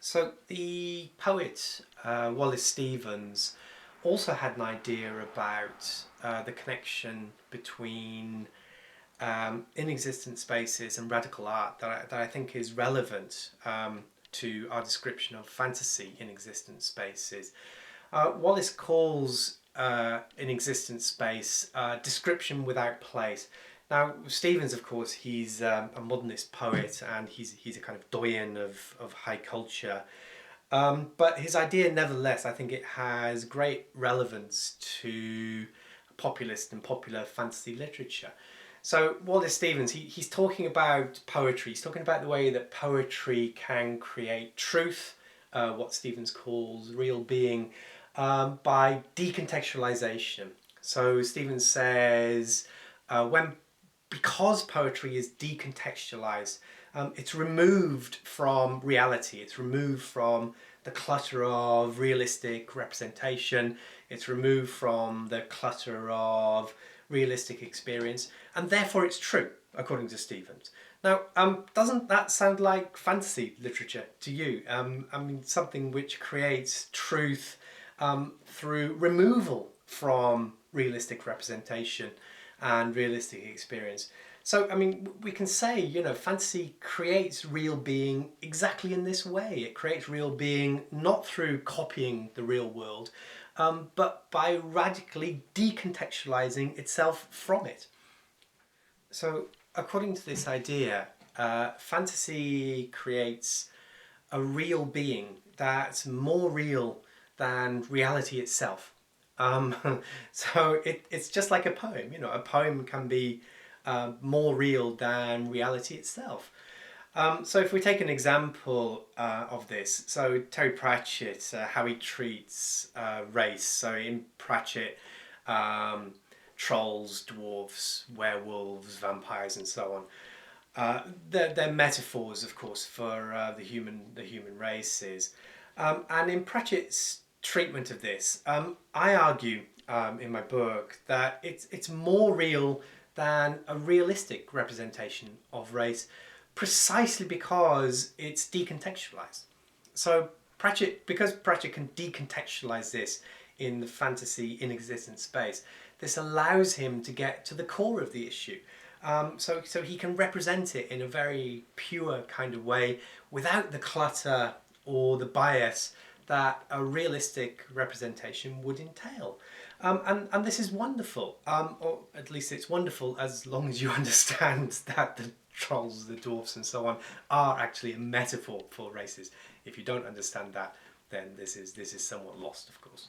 So the poet Wallace Stevens also had an idea about the connection between inexistent spaces and radical art that I think is relevant to our description of fantasy inexistent spaces. Wallace calls inexistent space description without place. Now, Stevens, of course, he's a modernist poet and he's a kind of doyen of high culture. But his idea, nevertheless, I think it has great relevance to populist and popular fantasy literature. So Wallace Stevens, he's talking about poetry. He's talking about the way that poetry can create truth, what Stevens calls real being, by decontextualization. So Stevens says, when because poetry is decontextualized, it's removed from reality, it's removed from the clutter of realistic representation, it's removed from the clutter of realistic experience, and therefore it's true, according to Stevens. Now, doesn't that sound like fantasy literature to you? I mean, something which creates truth through removal from realistic representation and realistic experience. So, I mean, we can say, fantasy creates real being exactly in this way. It creates real being not through copying the real world, but by radically decontextualizing itself from it. So, according to this idea, fantasy creates a real being that's more real than reality itself. Um, so it's just like a poem. A poem can be more real than reality itself. So if we take an example of this, so Terry Pratchett, how he treats race. So in Pratchett, trolls, dwarfs, werewolves, vampires, and so on. They're metaphors, of course, for the human races. And in Pratchett's treatment of this, I argue in my book that it's more real than a realistic representation of race, precisely because it's decontextualized. So because Pratchett can decontextualize this in the fantasy inexistent space, this allows him to get to the core of the issue. So he can represent it in a very pure kind of way without the clutter or the bias that a realistic representation would entail. And this is wonderful, or at least it's wonderful as long as you understand that the trolls, the dwarfs and so on are actually a metaphor for races. If you don't understand that, then this is somewhat lost, of course.